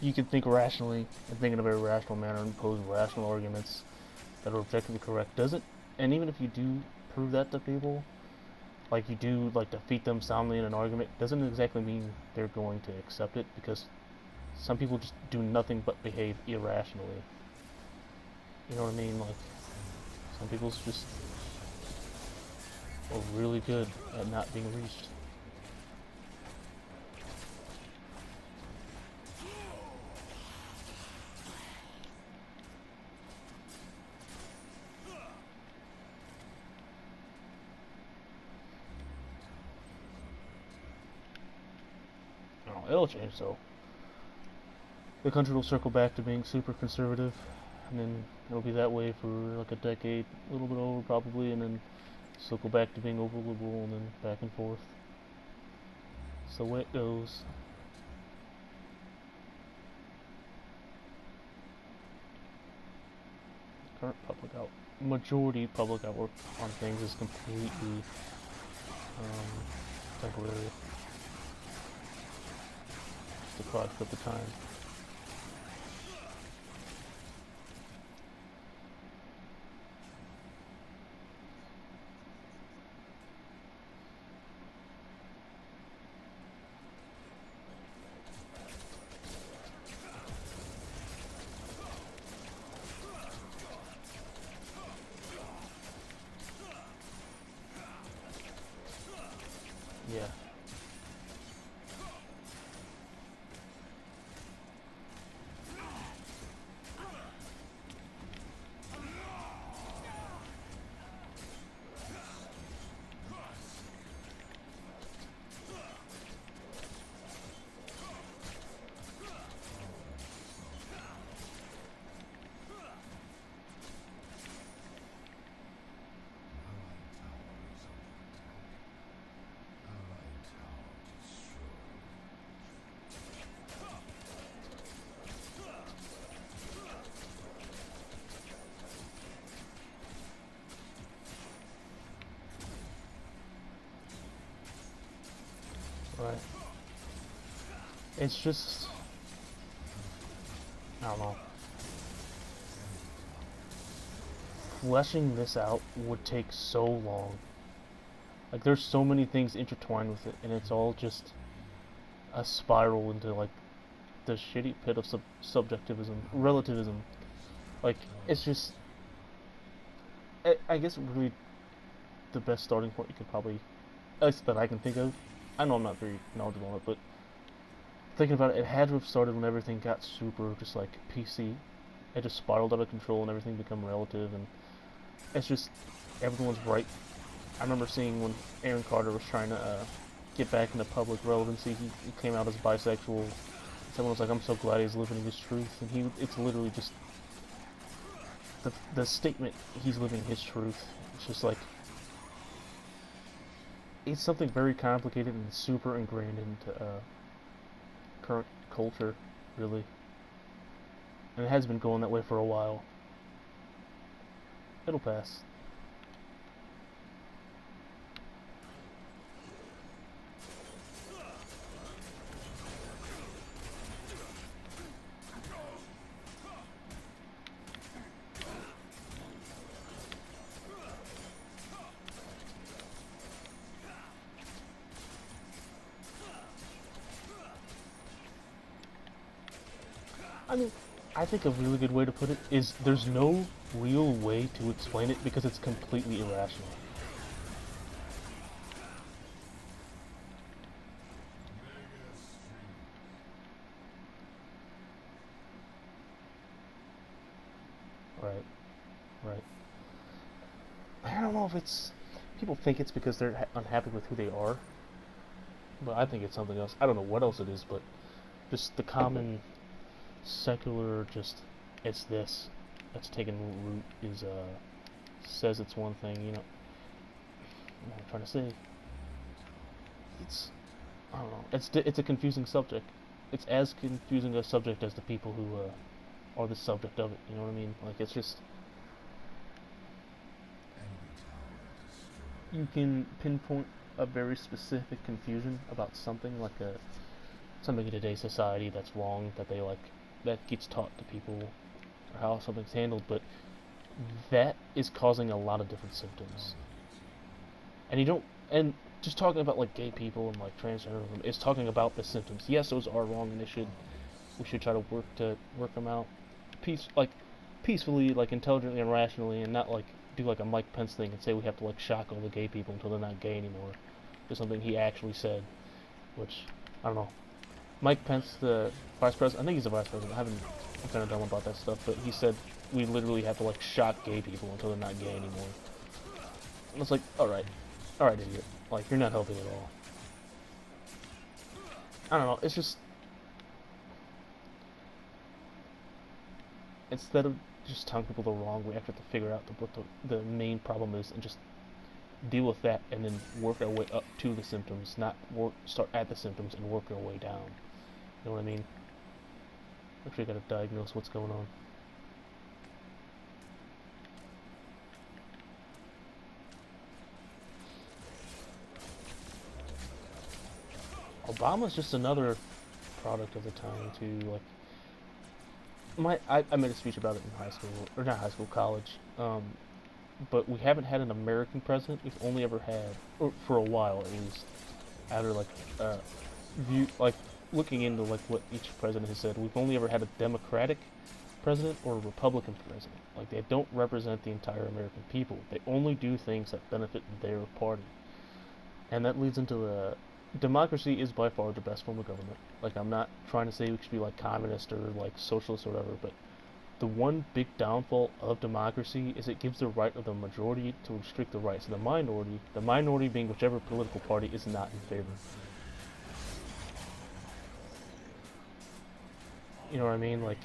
you can think rationally and think in a very rational manner and pose rational arguments that are objectively correct. Doesn't and even if you do prove that to people, like you do like defeat them soundly in an argument, doesn't exactly mean they're going to accept it because some people just do nothing but behave irrationally. You know what I mean? Like some people's just are really good at not being reached. Oh, it'll change though. The country will circle back to being super conservative, and then it'll be that way for like a decade, a little bit over probably, and then circle back to being over liberal, and then back and forth. So the way it goes. Current public out, majority public outlook on things is completely temporary. Just the product of the time. Yeah. Right. It's just, I don't know. Fleshing this out would take so long. Like, there's so many things intertwined with it, and it's all just a spiral into, like, the shitty pit of subjectivism, relativism. Like, it's just, I guess really the best starting point you could probably, at least that I can think of. I know I'm not very knowledgeable on it, but thinking about it, it had to have started when everything got super just like PC. It just spiraled out of control and everything became relative, and it's just everyone's right. I remember seeing when Aaron Carter was trying to get back into public relevancy, he came out as bisexual. Someone was like, "I'm so glad he's living his truth," and it's literally just the statement, he's living his truth. It's just like it's something very complicated and super ingrained into current culture, really, and it has been going that way for a while. It'll pass. I mean, I think a really good way to put it is there's no real way to explain it because it's completely irrational. Right, right. I don't know if it's people think it's because they're unhappy with who they are, but I think it's something else. I don't know what else it is, but just the common secular just it's this that's taken root is says it's one thing, you know. What I'm trying to say, it's I don't know. It's a confusing subject. It's as confusing a subject as the people who are the subject of it. You know what I mean? Like it's just you can pinpoint a very specific confusion about something like a something in today's society that's wrong, that they like, that gets taught to people, or how something's handled, but that is causing a lot of different symptoms. And you don't, and just talking about like gay people and like transgenderism is talking about the symptoms. Yes, those are wrong, and we should try to work them out, peacefully, like intelligently and rationally, and not like do like a Mike Pence thing and say we have to like shock all the gay people until they're not gay anymore. Is something he actually said, which I don't know. Mike Pence, the vice president, I think he's the vice president. I'm kind of dumb about that stuff, but he said we literally have to like shock gay people until they're not gay anymore. And it's like, all right, idiot. Like, you're not helping at all. I don't know. It's just, instead of just telling people the wrong way, I have to figure out what the main problem is and just deal with that, and then work our way up to the symptoms, not start at the symptoms and work our way down. You know what I mean? Actually, I gotta diagnose what's going on. Obama's just another product of the time too. Like, I made a speech about it in high school, or not high school, college. But we haven't had an American president. We've only ever had, or for a while at least, after like like looking into like what each president has said, we've only ever had a Democratic president or a Republican president. Like, they don't represent the entire American people. They only do things that benefit their party, and that leads into a democracy is by far the best form of government. Like, I'm not trying to say we should be like communist or like socialist or whatever, but the one big downfall of democracy is it gives the right of the majority to restrict the rights of the minority being whichever political party is not in favor. You know what I mean? Like,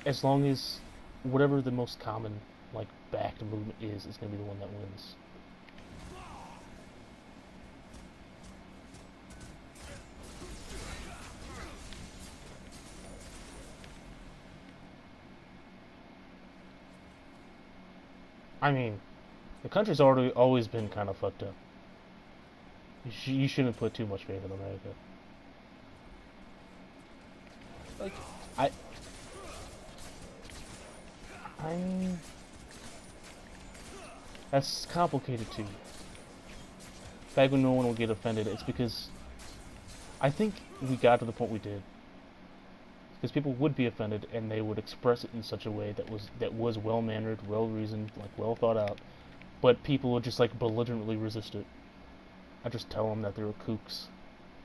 as long as whatever the most common, like, backed movement is going to be the one that wins. I mean, the country's already always been kind of fucked up. You shouldn't put too much faith in America. Like, I, I mean, that's complicated too. The fact that no one will get offended, it's because I think we got to the point we did because people would be offended and they would express it in such a way that was well mannered, well reasoned, like well thought out, but people would just like belligerently resist it. I just tell them that they were kooks,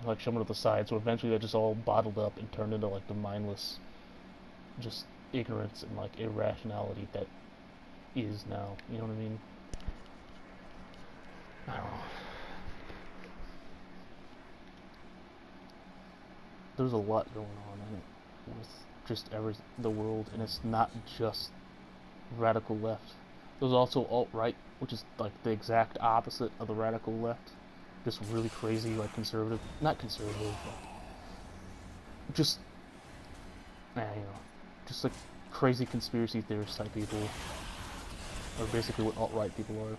like show them to the side, so eventually they're just all bottled up and turned into like the mindless, just ignorance and like irrationality that is now. You know what I mean? I don't know. There's a lot going on in it with just the world, and it's not just radical left. There's also alt-right, which is like the exact opposite of the radical left. Just really crazy, like conservative, not conservative, like just, just like crazy conspiracy theorist type people are basically what alt-right people are.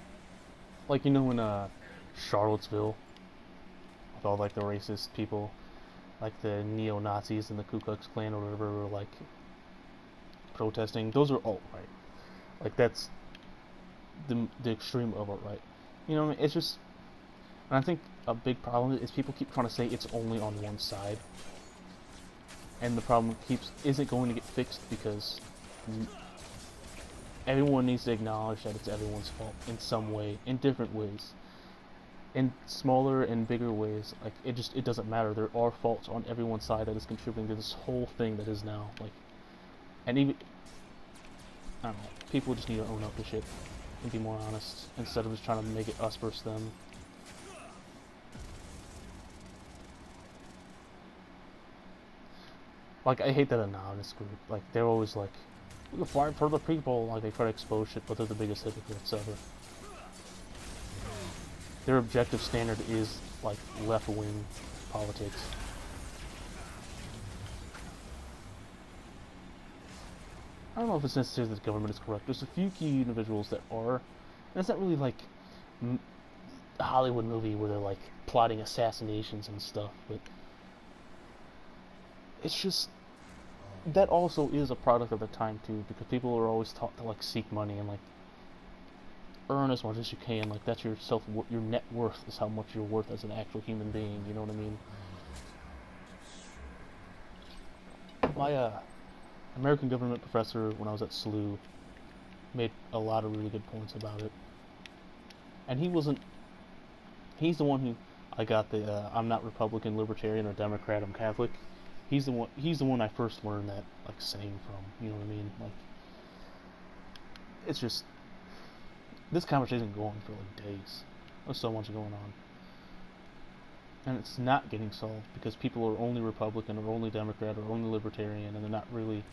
Like, you know, in Charlottesville, with all like the racist people, like the neo-Nazis and the Ku Klux Klan or whatever, were like protesting. Those are alt-right. Like, that's the extreme of alt-right. You know, it's just, and I think a big problem is people keep trying to say it's only on one side, and the problem isn't going to get fixed because everyone needs to acknowledge that it's everyone's fault in some way, in different ways, in smaller and bigger ways. Like, it doesn't matter. There are faults on everyone's side that is contributing to this whole thing that is now, like, and even, I don't know, people just need to own up to shit and be more honest instead of just trying to make it us versus them. Like, I hate that anonymous group. Like, they're always like, we can fight for the people. Like, they try to expose shit, but they're the biggest hypocrites ever. Their objective standard is, like, left-wing politics. I don't know if it's necessary that the government is corrupt. There's a few key individuals that are, and it's not really like a Hollywood movie where they're, like, plotting assassinations and stuff, but it's just that also is a product of the time too, because people are always taught to like seek money and like earn as much as you can. Like that's your your net worth is how much you're worth as an actual human being. You know what I mean? My American government professor when I was at SLU made a lot of really good points about it, and he wasn't. He's the one who I got the I'm not Republican, Libertarian, or Democrat. I'm Catholic. He's the one. He's the one I first learned that like saying from. You know what I mean? Like it's just this conversation going for like days. There's so much going on, and it's not getting solved because people are only Republican or only Democrat or only Libertarian, and they're not really.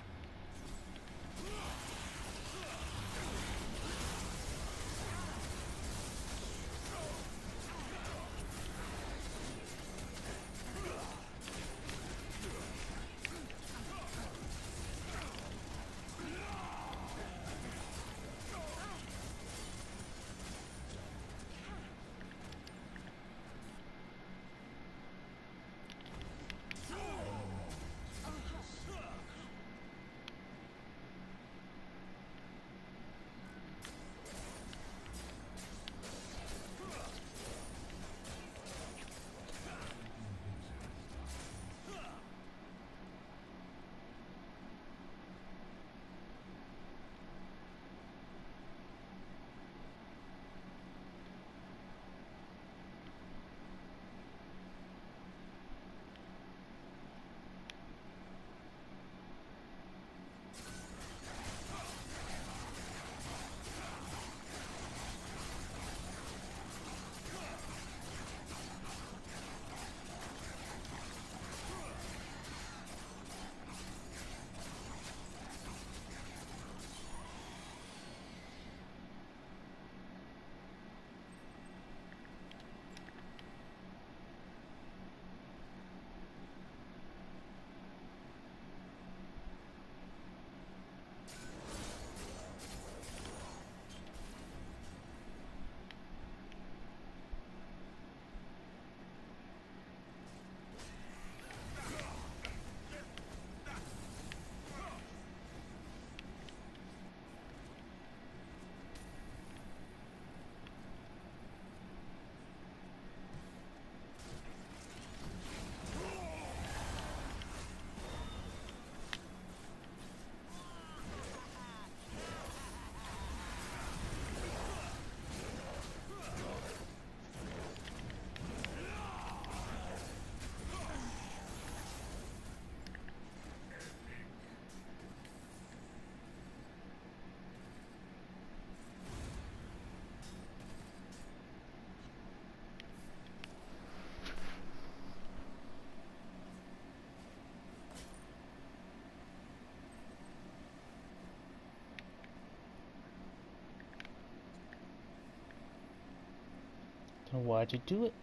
Don't know why'd you do it?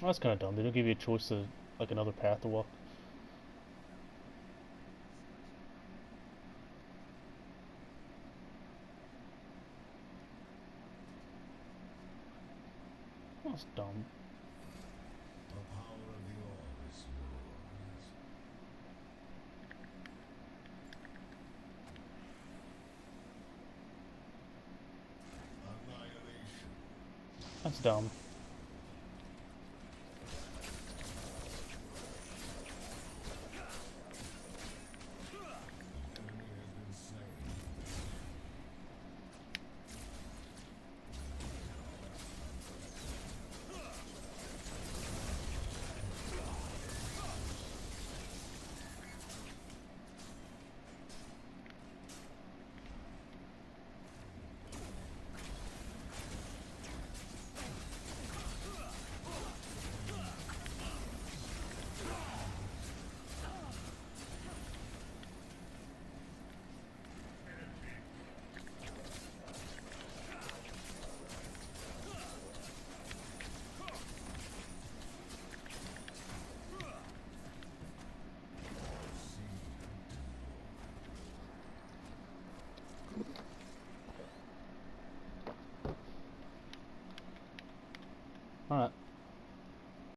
Oh, that's kind of dumb. They don't give you a choice to like another path to walk. That's dumb. The power of the orb is yours. Annihilation. That's dumb.